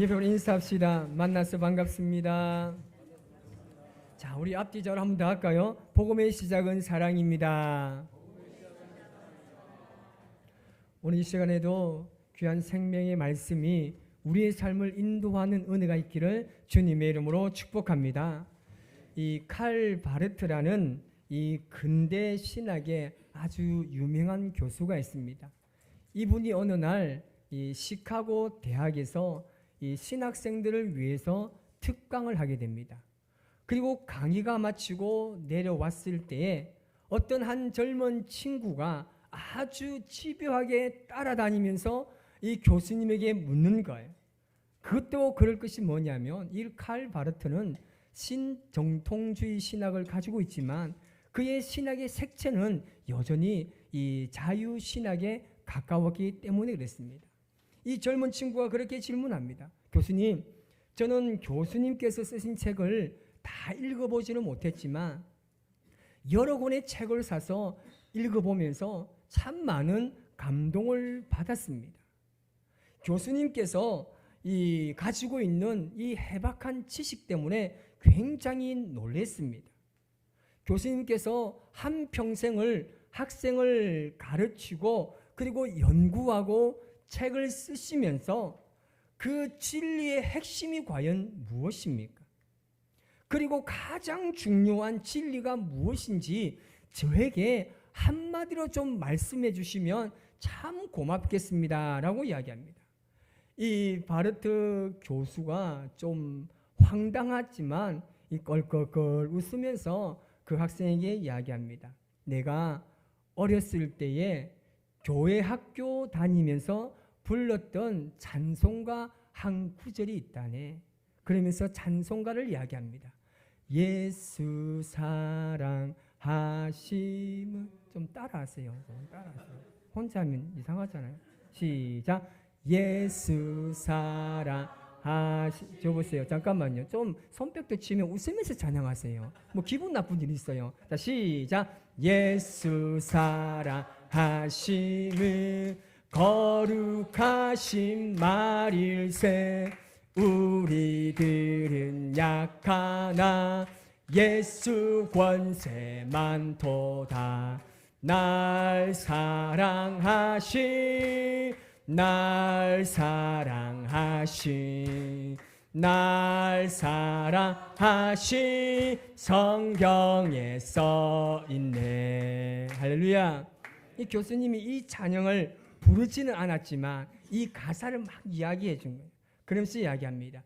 예배로 인사합시다. 만나서 반갑습니다. 자, 우리 앞뒤적으로 한번 더 할까요? 복음의 시작은 사랑입니다. 오늘 이 시간에도 귀한 생명의 말씀이 우리의 삶을 인도하는 은혜가 있기를 주님의 이름으로 축복합니다. 이 칼 바르트라는 이 근대 신학의 아주 유명한 교수가 있습니다. 이분이 어느 날 이 시카고 대학에서 이 신학생들을 위해서 특강을 하게 됩니다. 그리고 강의가 마치고 내려왔을 때에 어떤 한 젊은 친구가 아주 집요하게 따라다니면서 이 교수님에게 묻는 거예요. 그것도 그럴 것이 뭐냐면 이 칼 바르트는 신정통주의 신학을 가지고 있지만 그의 신학의 색채는 여전히 이 자유신학에 가까웠기 때문에 그랬습니다. 이 젊은 친구가 그렇게 질문합니다. 교수님, 저는 교수님께서 쓰신 책을 다 읽어보지는 못했지만 여러 권의 책을 사서 읽어보면서 참 많은 감동을 받았습니다. 교수님께서 이 가지고 있는 이 해박한 지식 때문에 굉장히 놀랐습니다. 교수님께서 한평생을 학생을 가르치고 그리고 연구하고 책을 쓰시면서 그 진리의 핵심이 과연 무엇입니까? 그리고 가장 중요한 진리가 무엇인지 저에게 한마디로 좀 말씀해 주시면 참 고맙겠습니다 라고 이야기합니다. 이 바르트 교수가 좀 황당하지만 이 껄껄껄 웃으면서 그 학생에게 이야기합니다. 내가 어렸을 때에 교회 학교 다니면서 불렀던 찬송가 한 구절이 있다네. 그러면서 찬송가를 이야기합니다. 예수 사랑하심은 좀 따라하세요. 혼자 하면 이상하잖아요. 시작. 예수 사랑하심. 저 보세요. 잠깐만요. 좀 손뼉도 치면 웃으면서 찬양하세요. 뭐 기분 나쁜 일 있어요. 자, 시작. 예수 사랑하심은 거룩하신 말일세. 우리들은 약하나 예수 권세 많도다. 날 사랑하신 날 사랑하신 날 사랑하신 성경에 써있네. 할렐루야. 이 교수님이 이 찬양을 부르지는 않았지만 이 가사를 막 이야기해 준 거예요. 그러면서 이야기합니다.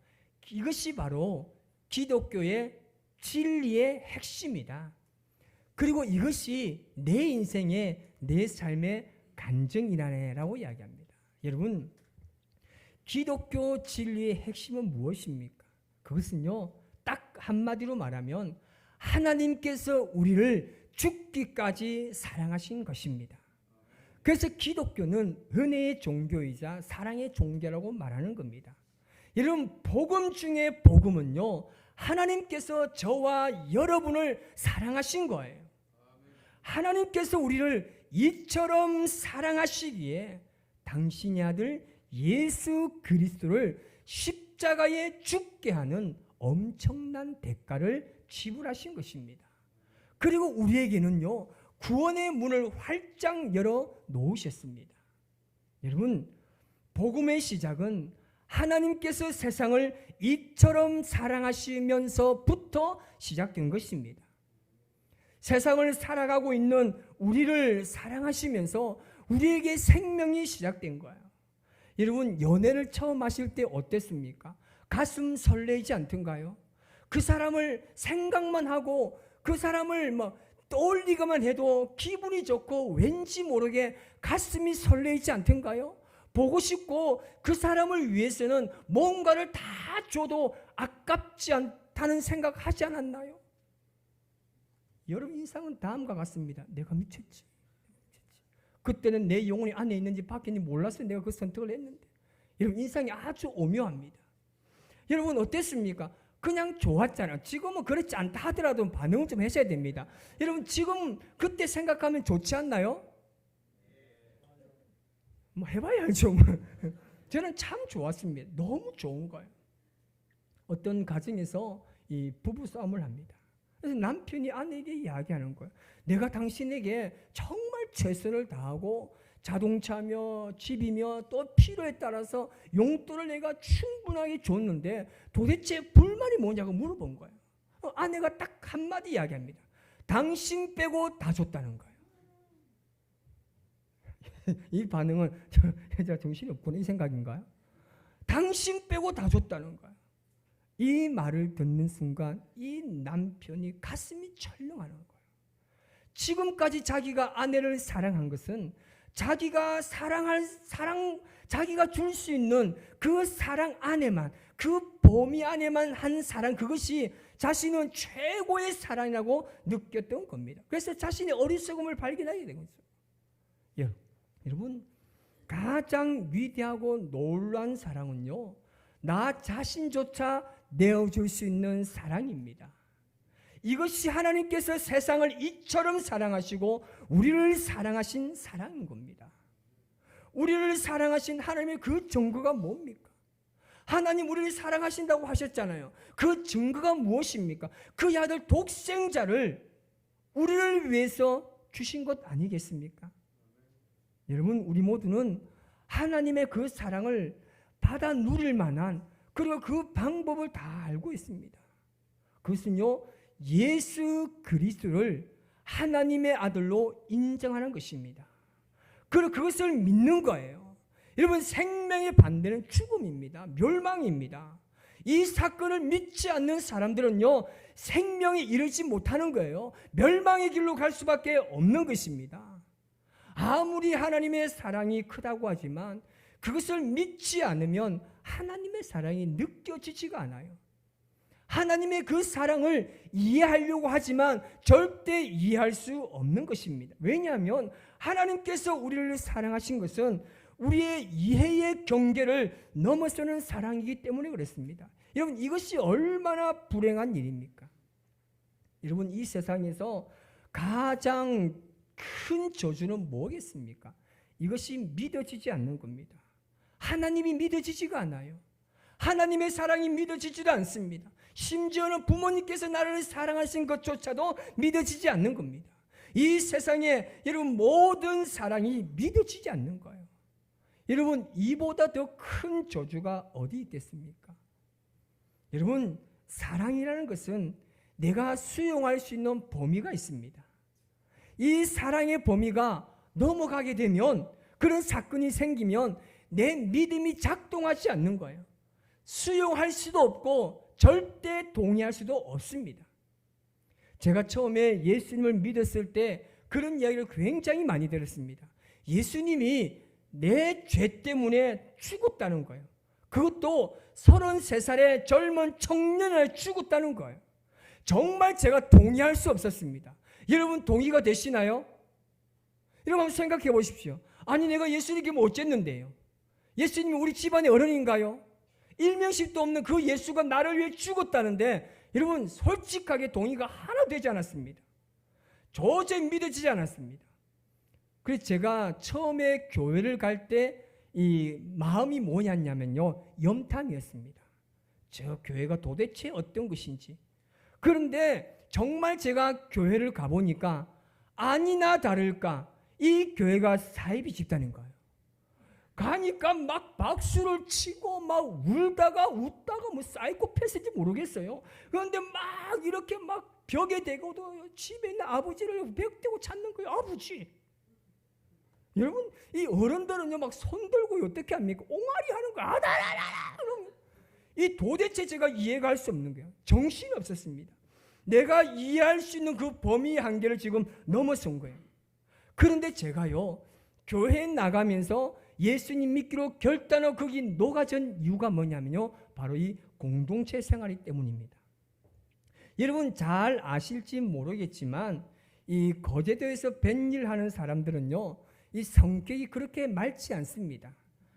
이것이 바로 기독교의 진리의 핵심이다. 그리고 이것이 내 인생의 내 삶의 간증이라네라고 이야기합니다. 여러분, 기독교 진리의 핵심은 무엇입니까? 그것은요, 딱 한마디로 말하면 하나님께서 우리를 죽기까지 사랑하신 것입니다. 그래서 기독교는 은혜의 종교이자 사랑의 종교라고 말하는 겁니다. 여러분, 복음 중에 복음은요, 하나님께서 저와 여러분을 사랑하신 거예요. 하나님께서 우리를 이처럼 사랑하시기에 당신의 아들 예수 그리스도를 십자가에 죽게 하는 엄청난 대가를 지불하신 것입니다. 그리고 우리에게는요, 구원의 문을 활짝 열어 놓으셨습니다. 여러분, 복음의 시작은 하나님께서 세상을 이처럼 사랑하시면서부터 시작된 것입니다. 세상을 살아가고 있는 우리를 사랑하시면서 우리에게 생명이 시작된 거예요. 여러분, 연애를 처음 하실 때 어땠습니까? 가슴 설레지 않던가요? 그 사람을 생각만 하고 그 사람을 막 떠올리기만 해도 기분이 좋고 왠지 모르게 가슴이 설레지 않던가요? 보고 싶고 그 사람을 위해서는 뭔가를 다 줘도 아깝지 않다는 생각하지 않았나요? 여러분, 인상은 다음과 같습니다. 내가 미쳤지. 그때는 내 영혼이 안에 있는지 밖에 있는지 몰라서 내가 그 선택을 했는데. 여러분, 인상이 아주 오묘합니다. 여러분, 어땠습니까? 그냥 좋았잖아요. 지금은 그렇지 않다 하더라도 반응을 좀 하셔야 됩니다. 여러분, 지금 그때 생각하면 좋지 않나요? 뭐 해봐야 알죠. 저는 참 좋았습니다. 너무 좋은 거예요. 어떤 가정에서 이 부부싸움을 합니다. 그래서 남편이 아내에게 이야기하는 거예요. 내가 당신에게 정말 최선을 다하고 자동차며 집이며 또 필요에 따라서 용돈을 내가 충분하게 줬는데 도대체 불만이 뭐냐고 물어본 거예요. 아내가 딱 한마디 이야기합니다. 당신 빼고 다 줬다는 거예요. 이 반응은 여자 정신이 없구나 이 생각인가요? 당신 빼고 다 줬다는 거예요. 이 말을 듣는 순간 이 남편이 가슴이 철렁하는 거예요. 지금까지 자기가 아내를 사랑한 것은 자기가 자기가 줄 수 있는 그 사랑 안에만, 그 범위 안에만 한 사랑, 그것이 자신은 최고의 사랑이라고 느꼈던 겁니다. 그래서 자신의 어리석음을 발견하게 된 거죠. 여러분, 가장 위대하고 놀라운 사랑은요, 나 자신조차 내어줄 수 있는 사랑입니다. 이것이 하나님께서 세상을 이처럼 사랑하시고 우리를 사랑하신 사랑인 겁니다. 우리를 사랑하신 하나님의 그 증거가 뭡니까? 하나님 우리를 사랑하신다고 하셨잖아요. 그 증거가 무엇입니까? 그 아들 독생자를 우리를 위해서 주신 것 아니겠습니까? 여러분, 우리 모두는 하나님의 그 사랑을 받아 누릴 만한, 그리고 그 방법을 다 알고 있습니다. 그것은요, 예수 그리스도를 하나님의 아들로 인정하는 것입니다. 그리고 그것을 믿는 거예요. 여러분, 생명의 반대는 죽음입니다. 멸망입니다. 이 사건을 믿지 않는 사람들은요, 생명에 이르지 못하는 거예요. 멸망의 길로 갈 수밖에 없는 것입니다. 아무리 하나님의 사랑이 크다고 하지만 그것을 믿지 않으면 하나님의 사랑이 느껴지지가 않아요. 하나님의 그 사랑을 이해하려고 하지만 절대 이해할 수 없는 것입니다. 왜냐하면 하나님께서 우리를 사랑하신 것은 우리의 이해의 경계를 넘어서는 사랑이기 때문에 그렇습니다. 여러분, 이것이 얼마나 불행한 일입니까? 여러분, 이 세상에서 가장 큰 저주는 뭐겠습니까? 이것이 믿어지지 않는 겁니다. 하나님이 믿어지지가 않아요. 하나님의 사랑이 믿어지지도 않습니다. 심지어는 부모님께서 나를 사랑하신 것조차도 믿어지지 않는 겁니다. 이 세상에 여러분 모든 사랑이 믿어지지 않는 거예요. 여러분, 이보다 더 큰 저주가 어디 있겠습니까? 여러분, 사랑이라는 것은 내가 수용할 수 있는 범위가 있습니다. 이 사랑의 범위가 넘어가게 되면, 그런 사건이 생기면 내 믿음이 작동하지 않는 거예요. 수용할 수도 없고 절대 동의할 수도 없습니다. 제가 처음에 예수님을 믿었을 때 그런 이야기를 굉장히 많이 들었습니다. 예수님이 내 죄 때문에 죽었다는 거예요. 그것도 33살의 젊은 청년을 죽었다는 거예요. 정말 제가 동의할 수 없었습니다. 여러분, 동의가 되시나요? 여러분, 한번 생각해 보십시오. 아니, 내가 예수님께 뭐 어쨌는데요? 예수님이 우리 집안의 어른인가요? 일명식도 없는 그 예수가 나를 위해 죽었다는데, 여러분, 솔직하게 동의가 하나도 되지 않았습니다. 도저히 믿어지지 않았습니다. 그래서 제가 처음에 교회를 갈 때 이 마음이 뭐냐면요, 염탐이었습니다. 저 교회가 도대체 어떤 것인지. 그런데 정말 제가 교회를 가보니까 아니나 다를까 이 교회가 사이비 집단인 거예요. 가니까 막 박수를 치고 막 울다가 웃다가 뭐 사이코패스인지 모르겠어요. 그런데 막 이렇게 막 벽에 대고도 집에 있는 아버지를 벽대고 찾는 거예요. 아버지. 여러분, 이 어른들은요 막 손 들고 어떻게 합니까? 옹알이 하는 거야. 아다라라라. 이 도대체 제가 이해가 할 수 없는 거예요. 정신이 없었습니다. 내가 이해할 수 있는 그 범위 한계를 지금 넘어선 거예요. 그런데 제가요, 교회에 나가면서 예수님 믿기로 결단하고 거기 녹아진 이유가 뭐냐면요, 바로 이 공동체 생활이기 때문입니다. 여러분 잘 아실지 모르겠지만 이 거제도에서 뱃일 하는 사람들은요, 이 성격이 그렇게 맑지 않습니다.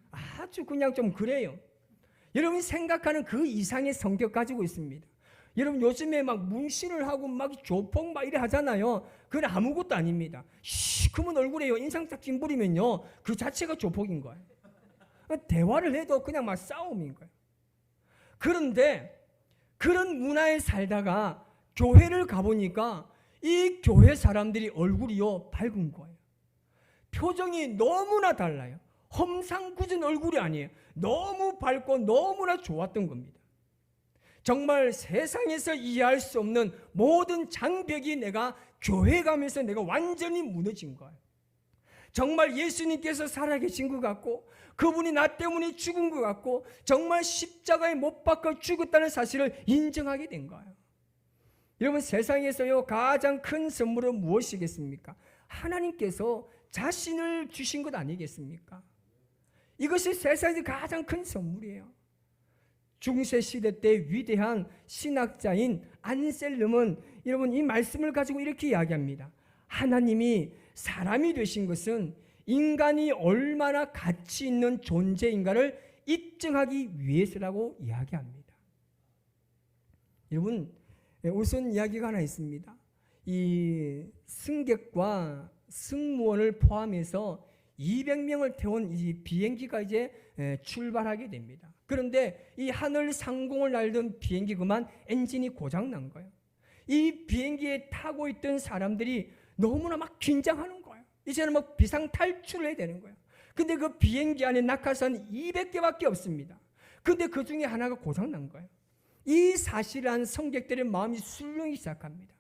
아주 그냥 좀 그래요. 여러분이 생각하는 그 이상의 성격 가지고 있습니다. 여러분 요즘에 막 문신을 하고 막 조폭 막 이래 하잖아요. 그건 아무것도 아닙니다. 그러면 얼굴에 인상 딱 찡부리면요, 그 자체가 조폭인 거예요. 대화를 해도 그냥 막 싸움인 거예요. 그런데 그런 문화에 살다가 교회를 가보니까 이 교회 사람들이 얼굴이요 밝은 거예요. 표정이 너무나 달라요. 험상궂은 얼굴이 아니에요. 너무 밝고 너무나 좋았던 겁니다. 정말 세상에서 이해할 수 없는 모든 장벽이 내가 교회 가면서 내가 완전히 무너진 거예요. 정말 예수님께서 살아계신 것 같고 그분이 나 때문에 죽은 것 같고 정말 십자가에 못 박혀 죽었다는 사실을 인정하게 된 거예요. 여러분, 세상에서요 가장 큰 선물은 무엇이겠습니까? 하나님께서 자신을 주신 것 아니겠습니까? 이것이 세상에서 가장 큰 선물이에요. 중세시대 때 위대한 신학자인 안셀름은 여러분 이 말씀을 가지고 이렇게 이야기합니다. 하나님이 사람이 되신 것은 인간이 얼마나 가치 있는 존재인가를 입증하기 위해서라고 이야기합니다. 여러분, 우선 이야기가 하나 있습니다. 이 승객과 승무원을 포함해서 200명을 태운 이 비행기가 이제 출발하게 됩니다. 그런데 이 하늘 상공을 날던 비행기 그만 엔진이 고장난 거예요. 이 비행기에 타고 있던 사람들이 너무나 막 긴장하는 거예요. 이제는 막 비상 탈출을 해야 되는 거예요. 근데 그 비행기 안에 낙하산 200개밖에 없습니다. 근데 그 중에 하나가 고장난 거예요. 이 사실을 한 승객들의 마음이 술렁이기 시작합니다.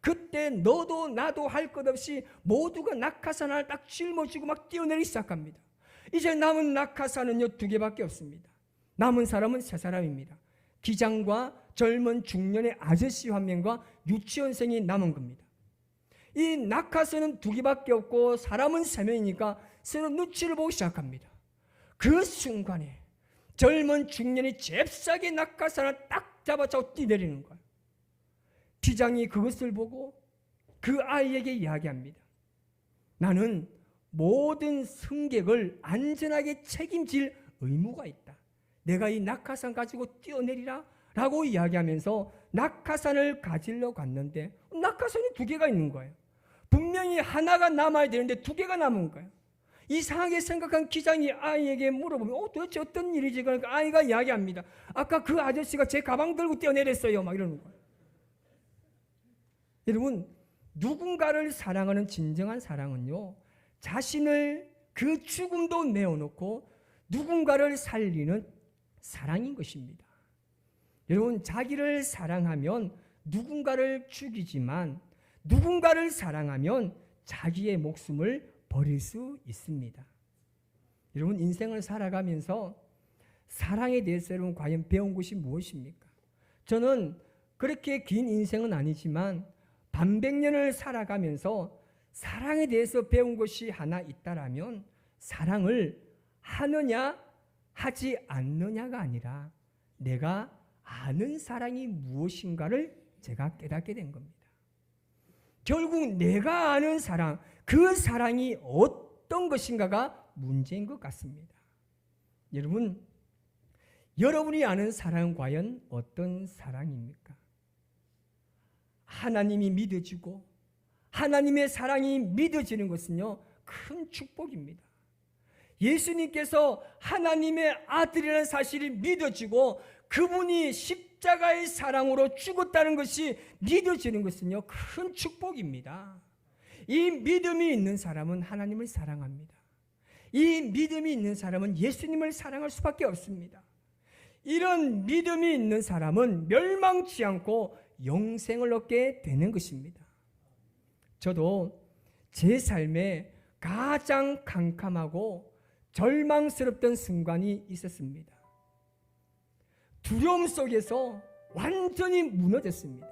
그때 너도 나도 할 것 없이 모두가 낙하산 하나를 딱 짊어지고 막 뛰어내리기 시작합니다. 이제 남은 낙하산은요 2개밖에 없습니다. 남은 사람은 3사람입니다. 기장과 젊은 중년의 아저씨 한 명과 유치원생이 남은 겁니다. 이 낙하산은 2개밖에 없고 사람은 3명이니까 서로 눈치를 보기 시작합니다. 그 순간에 젊은 중년이 잽싸게 낙하산을 딱 잡아서 뛰내리는 거예요. 기장이 그것을 보고 그 아이에게 이야기합니다. 나는 모든 승객을 안전하게 책임질 의무가 있다. 내가 이 낙하산 가지고 뛰어내리라 라고 이야기하면서 낙하산을 가지러 갔는데 낙하산이 2개가 있는 거예요. 분명히 하나가 남아야 되는데 2개가 남은 거예요. 이상하게 생각한 기장이 아이에게 물어보면 도대체 어떤 일이지? 그러니까 아이가 이야기합니다. 아까 그 아저씨가 제 가방 들고 뛰어내렸어요. 막 이러는 거예요. 여러분, 누군가를 사랑하는 진정한 사랑은요, 자신을 그 죽음도 내어놓고 누군가를 살리는 사랑인 것입니다. 여러분, 자기를 사랑하면 누군가를 죽이지만 누군가를 사랑하면 자기의 목숨을 버릴 수 있습니다. 여러분, 인생을 살아가면서 사랑에 대해서 여러분 과연 배운 것이 무엇입니까? 저는 그렇게 긴 인생은 아니지만 반백년을 살아가면서 사랑에 대해서 배운 것이 하나 있다라면 사랑을 하느냐 하지 않느냐가 아니라 내가 아는 사랑이 무엇인가를 제가 깨닫게 된 겁니다. 결국 내가 아는 사랑, 그 사랑이 어떤 것인가가 문제인 것 같습니다. 여러분, 여러분이 아는 사랑은 과연 어떤 사랑입니까? 하나님이 믿어지고 하나님의 사랑이 믿어지는 것은요, 큰 축복입니다. 예수님께서 하나님의 아들이라는 사실이 믿어지고 그분이 십자가의 사랑으로 죽었다는 것이 믿어지는 것은요, 큰 축복입니다. 이 믿음이 있는 사람은 하나님을 사랑합니다. 이 믿음이 있는 사람은 예수님을 사랑할 수밖에 없습니다. 이런 믿음이 있는 사람은 멸망치 않고 영생을 얻게 되는 것입니다. 저도 제 삶에 가장 캄캄하고 절망스럽던 순간이 있었습니다. 두려움 속에서 완전히 무너졌습니다.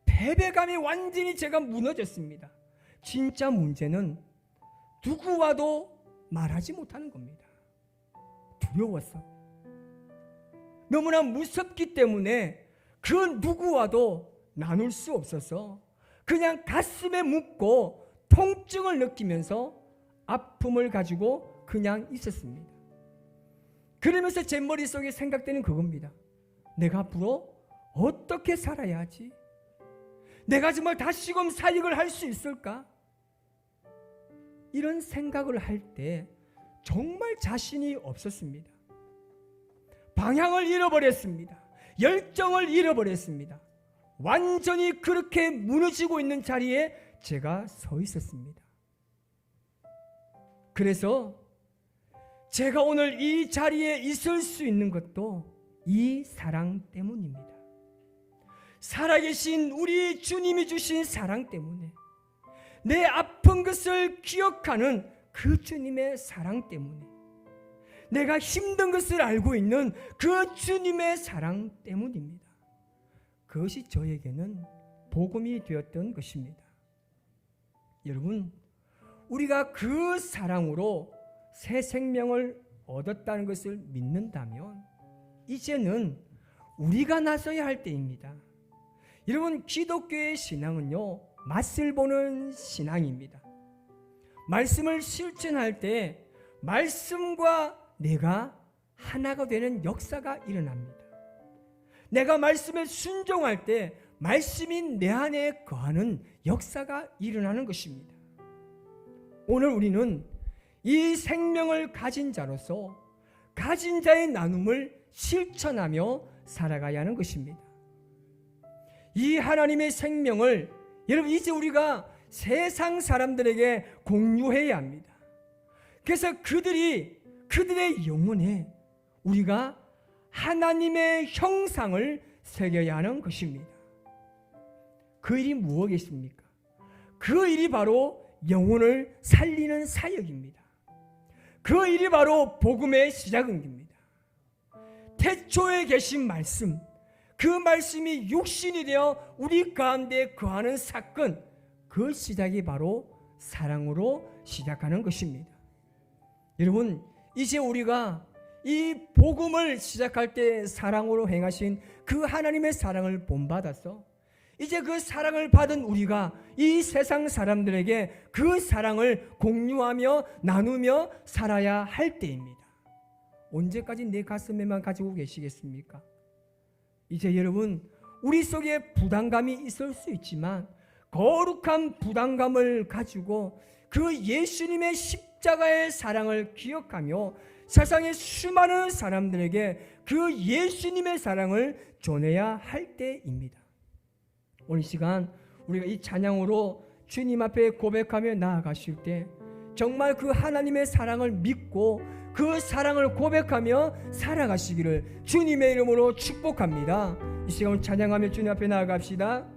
패배감이 완전히 제가 무너졌습니다. 진짜 문제는 누구와도 말하지 못하는 겁니다. 두려워서. 너무나 무섭기 때문에 그 누구와도 나눌 수 없어서 그냥 가슴에 묻고 통증을 느끼면서 아픔을 가지고 그냥 있었습니다. 그러면서 제 머릿속에 생각되는 그겁니다. 내가 앞으로 어떻게 살아야 하지? 내가 정말 다시금 사역을 할 수 있을까? 이런 생각을 할 때 정말 자신이 없었습니다. 방향을 잃어버렸습니다. 열정을 잃어버렸습니다. 완전히 그렇게 무너지고 있는 자리에 제가 서 있었습니다. 그래서 제가 오늘 이 자리에 있을 수 있는 것도 이 사랑 때문입니다. 살아계신 우리 주님이 주신 사랑 때문에, 내 아픈 것을 기억하는 그 주님의 사랑 때문에, 내가 힘든 것을 알고 있는 그 주님의 사랑 때문입니다. 그것이 저에게는 복음이 되었던 것입니다. 여러분, 우리가 그 사랑으로 새 생명을 얻었다는 것을 믿는다면 이제는 우리가 나서야 할 때입니다. 여러분, 기독교의 신앙은요, 맛을 보는 신앙입니다. 말씀을 실천할 때 말씀과 내가 하나가 되는 역사가 일어납니다. 내가 말씀에 순종할 때 말씀이 내 안에 거하는 역사가 일어나는 것입니다. 오늘 우리는 이 생명을 가진 자로서 가진 자의 나눔을 실천하며 살아가야 하는 것입니다. 이 하나님의 생명을 여러분 이제 우리가 세상 사람들에게 공유해야 합니다. 그래서 그들의 영혼에 우리가 하나님의 형상을 새겨야 하는 것입니다. 그 일이 무엇이겠습니까? 그 일이 바로 영혼을 살리는 사역입니다. 그 일이 바로 복음의 시작입니다. 태초에 계신 말씀, 그 말씀이 육신이 되어 우리 가운데 거하는 사건, 그 시작이 바로 사랑으로 시작하는 것입니다. 여러분, 이제 우리가 이 복음을 시작할 때 사랑으로 행하신 그 하나님의 사랑을 본받아서 이제 그 사랑을 받은 우리가 이 세상 사람들에게 그 사랑을 공유하며 나누며 살아야 할 때입니다. 언제까지 내 가슴에만 가지고 계시겠습니까? 이제 여러분, 우리 속에 부담감이 있을 수 있지만 거룩한 부담감을 가지고 그 예수님의 십자가의 사랑을 기억하며 세상의 수많은 사람들에게 그 예수님의 사랑을 전해야 할 때입니다. 오늘 시간 우리가 이 찬양으로 주님 앞에 고백하며 나아가실 때 정말 그 하나님의 사랑을 믿고 그 사랑을 고백하며 살아가시기를 주님의 이름으로 축복합니다. 이 시간 찬양하며 주님 앞에 나아갑시다.